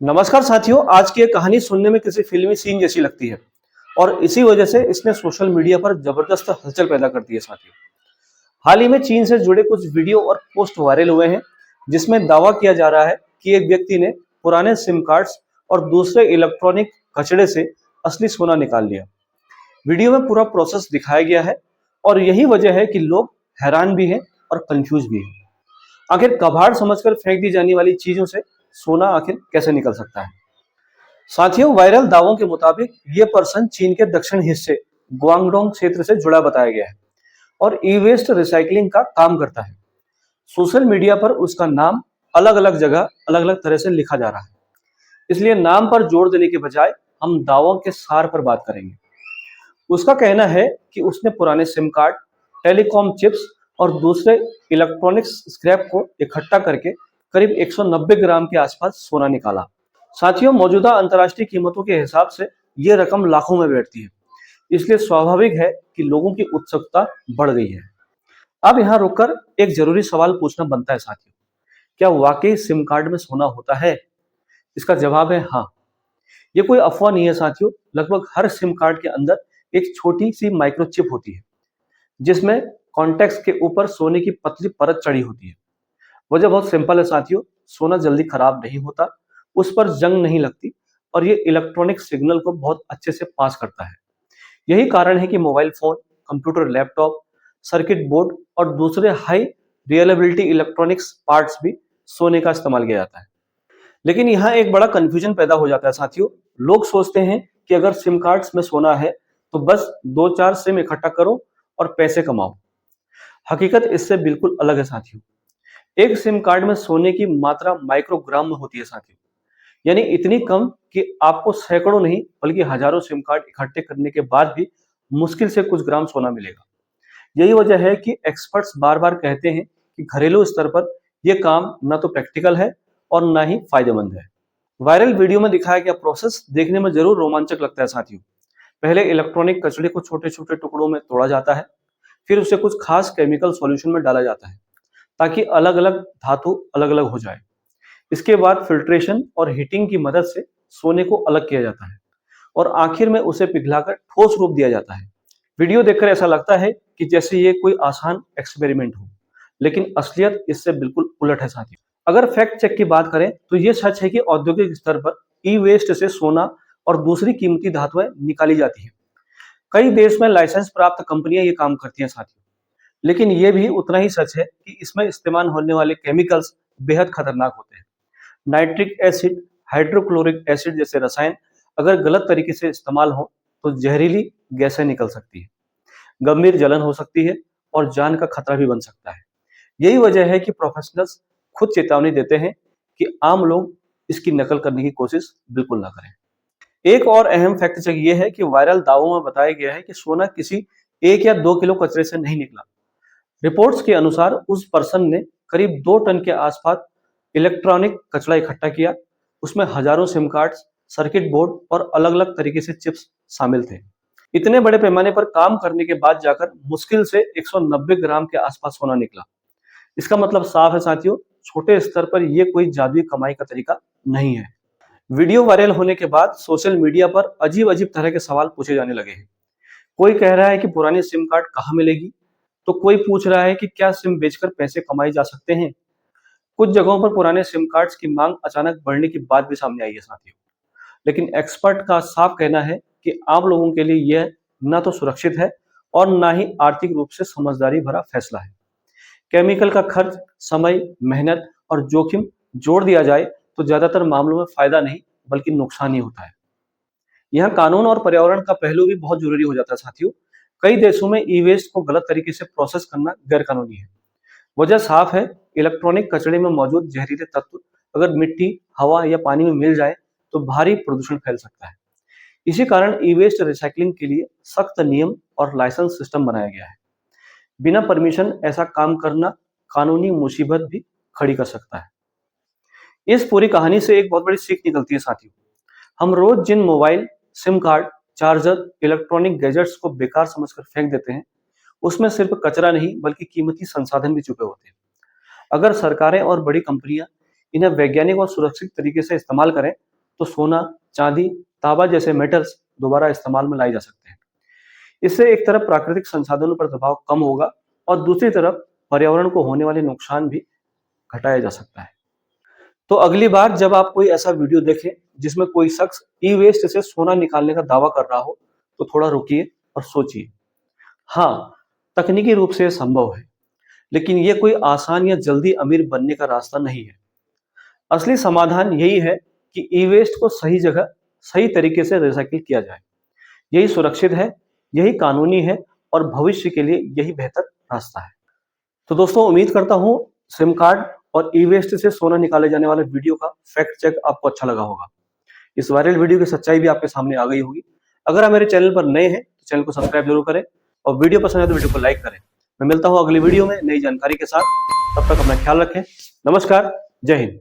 नमस्कार साथियों, आज की ये कहानी सुनने में किसी फिल्मी सीन जैसी लगती है और इसी वजह से इसने सोशल मीडिया पर जबरदस्त हलचल पैदा कर दी है साथियों। हाल ही में चीन से जुड़े कुछ वीडियो और पोस्ट वायरल हुए हैं जिसमें दावा किया जा रहा है कि एक व्यक्ति ने पुराने सिम कार्ड्स और दूसरे इलेक्ट्रॉनिक कचड़े से असली सोना निकाल लिया। वीडियो में पूरा प्रोसेस दिखाया गया है और यही वजह है कि लोग हैरान भी हैं और कंफ्यूज भी हैं। आखिर कबाड़ समझकर फेंक दी जाने वाली चीजों से सोना आखिर कैसे निकल सकता है? साथियों, वायरल दावों के मुताबिक ये पर्सन चीन के दक्षिण हिस्से गुआंगडोंग क्षेत्र से जुड़ा बताया गया है और ई वेस्ट रिसाइकलिंग का काम करता है। सोशल मीडिया पर उसका नाम अलग अलग जगह अलग अलग तरह से लिखा जा रहा है, इसलिए नाम पर जोर देने के बजाय हम दावों के सार पर बात करेंगे। उसका कहना है कि उसने पुराने सिम कार्ड, टेलीकॉम चिप्स और दूसरे इलेक्ट्रॉनिक्स स्क्रैप को इकट्ठा करके करीब 190 ग्राम के आसपास सोना निकाला। साथियों, मौजूदा अंतर्राष्ट्रीय कीमतों के हिसाब से ये रकम लाखों में बैठती है, इसलिए स्वाभाविक है कि लोगों की उत्सुकता बढ़ गई है। अब यहाँ रुककर एक जरूरी सवाल पूछना बनता है साथियों, क्या वाकई सिम कार्ड में सोना होता है? इसका जवाब है हाँ। ये कोई अफवाह नहीं है साथियों। लगभग हर सिम कार्ड के अंदर एक छोटी सी माइक्रोचिप होती है जिसमें कॉन्टेक्ट के ऊपर सोने की पतली परत चढ़ी होती है। वजह बहुत सिंपल है साथियों, सोना जल्दी खराब नहीं होता, उस पर जंग नहीं लगती और ये इलेक्ट्रॉनिक सिग्नल को बहुत अच्छे से पास करता है। यही कारण है कि mobile phone, computer, laptop, circuit board और दूसरे हाई रियलेबिलिटी इलेक्ट्रॉनिक्स पार्ट्स भी सोने का इस्तेमाल किया जाता है। लेकिन यहाँ एक बड़ा कंफ्यूजन पैदा हो जाता है साथियों। लोग सोचते हैं कि अगर सिम कार्ड्स में सोना है तो बस 2-4 सिम इकट्ठा करो और पैसे कमाओ। हकीकत इससे बिल्कुल अलग है साथियों। एक सिम कार्ड में सोने की मात्रा माइक्रोग्राम में होती है साथियों, यानी इतनी कम कि आपको सैकड़ों नहीं बल्कि हजारों सिम कार्ड इकट्ठे करने के बाद भी मुश्किल से कुछ ग्राम सोना मिलेगा। यही वजह है कि एक्सपर्ट्स बार बार कहते हैं कि घरेलू स्तर पर यह काम न तो प्रैक्टिकल है और ना ही फायदेमंद है। वायरल वीडियो में दिखाया गया प्रोसेस देखने में जरूर रोमांचक लगता है साथियों। पहले इलेक्ट्रॉनिक कचरे को छोटे छोटे टुकड़ों में तोड़ा जाता है, फिर उसे कुछ खास केमिकल सॉल्यूशन में डाला जाता है ताकि अलग अलग धातु अलग अलग हो जाए। इसके बाद फिल्ट्रेशन और हीटिंग की मदद से सोने को अलग किया जाता है और आखिर में उसे पिघलाकर ठोस रूप दिया जाता है। वीडियो देखकर ऐसा लगता है कि जैसे ये कोई आसान एक्सपेरिमेंट हो, लेकिन असलियत इससे बिल्कुल उलट है साथियों। अगर फैक्ट चेक की बात करें तो ये सच है कि औद्योगिक स्तर पर ई वेस्ट से सोना और दूसरी कीमती धातुएं निकाली जाती है। कई देश में लाइसेंस प्राप्त कंपनियां ये काम करती हैं साथियों। लेकिन ये भी उतना ही सच है कि इसमें इस्तेमाल होने वाले केमिकल्स बेहद खतरनाक होते हैं। नाइट्रिक एसिड, हाइड्रोक्लोरिक एसिड जैसे रसायन अगर गलत तरीके से इस्तेमाल हो तो जहरीली गैसें निकल सकती है, गंभीर जलन हो सकती है और जान का खतरा भी बन सकता है। यही वजह है कि प्रोफेशनल्स खुद चेतावनी देते हैं कि आम लोग इसकी नकल करने की कोशिश बिल्कुल ना करें। एक और अहम फैक्ट चेक ये है कि वायरल दावों में बताया गया है कि सोना किसी 1 या 2 किलो कचरे से नहीं निकला। रिपोर्ट्स के अनुसार उस पर्सन ने करीब 2 टन के आसपास इलेक्ट्रॉनिक कचरा इकट्ठा किया। उसमें हजारों सिम कार्ड्स, सर्किट बोर्ड और अलग अलग तरीके से चिप्स शामिल थे। इतने बड़े पैमाने पर काम करने के बाद जाकर मुश्किल से 190 ग्राम के आसपास सोना निकला। इसका मतलब साफ है साथियों, छोटे स्तर पर यह कोई जादुई कमाई का तरीका नहीं है। वीडियो वायरल होने के बाद सोशल मीडिया पर अजीब अजीब तरह के सवाल पूछे जाने लगे हैं। कोई कह रहा है कि पुरानी सिम कार्ड कहाँ मिलेगी, तो कोई पूछ रहा है कि क्या सिम बेचकर पैसे कमाए जा सकते हैं। कुछ जगहों पर पुराने सिम कार्ड्स की मांग अचानक बढ़ने की बात भी सामने आई है साथियों। लेकिन एक्सपर्ट का साफ कहना है कि आम लोगों के लिए यह न तो सुरक्षित है और ना ही आर्थिक रूप से समझदारी भरा फैसला है। केमिकल का खर्च, समय, मेहनत और जोखिम जोड़ दिया जाए तो ज्यादातर मामलों में फायदा नहीं बल्कि नुकसान ही होता है। यहाँ कानून और पर्यावरण का पहलू भी बहुत जरूरी हो जाता है साथियों। कई देशों में ई वेस्ट को गलत तरीके से प्रोसेस करना गैर कानूनी है। वजह साफ है, इलेक्ट्रॉनिक कचरे में मौजूद जहरीले तत्व अगर मिट्टी, हवा या पानी में मिल जाए तो भारी प्रदूषण फैल सकता है। इसी कारण ई वेस्ट रिसाइकलिंग के लिए सख्त नियम और लाइसेंस सिस्टम बनाया गया है। बिना परमिशन ऐसा काम करना कानूनी मुसीबत भी खड़ी कर सकता है। इस पूरी कहानी से एक बहुत बड़ी सीख निकलती है साथियों। हम रोज जिन mobile, SIM card, charger, electronic gadgets को बेकार समझकर फेंक देते हैं, उसमें सिर्फ कचरा नहीं बल्कि कीमती संसाधन भी छुपे होते हैं। अगर सरकारें और बड़ी कंपनियां इन्हें वैज्ञानिक और सुरक्षित तरीके से इस्तेमाल करें तो सोना, चांदी, तांबा जैसे मेटल्स दोबारा इस्तेमाल में लाए जा सकते हैं। इससे एक तरफ प्राकृतिक संसाधनों पर दबाव कम होगा और दूसरी तरफ पर्यावरण को होने वाले नुकसान भी घटाया जा सकता है। तो अगली बार जब आप कोई ऐसा वीडियो देखें जिसमें कोई शख्स ई वेस्ट से सोना निकालने का दावा कर रहा हो, तो थोड़ा रुकिए और सोचिए। हाँ, तकनीकी रूप से यह संभव है, लेकिन ये कोई आसान या जल्दी अमीर बनने का रास्ता नहीं है। असली समाधान यही है कि ई वेस्ट को सही जगह, सही तरीके से रिसाइकिल किया जाए। यही सुरक्षित है, यही कानूनी है और भविष्य के लिए यही बेहतर रास्ता है। तो दोस्तों, उम्मीद करता हूँ सिम कार्ड और ई वेस्ट से सोना निकाले जाने वाले वीडियो का फैक्ट चेक आपको अच्छा लगा होगा। इस वायरल वीडियो की सच्चाई भी आपके सामने आ गई होगी। अगर आप मेरे चैनल पर नए हैं तो चैनल को सब्सक्राइब जरूर करें और वीडियो पसंद आए तो वीडियो को लाइक करें। मैं मिलता हूँ अगली वीडियो में नई जानकारी के साथ। तब तक अपना ख्याल रखें। नमस्कार, जय हिंद।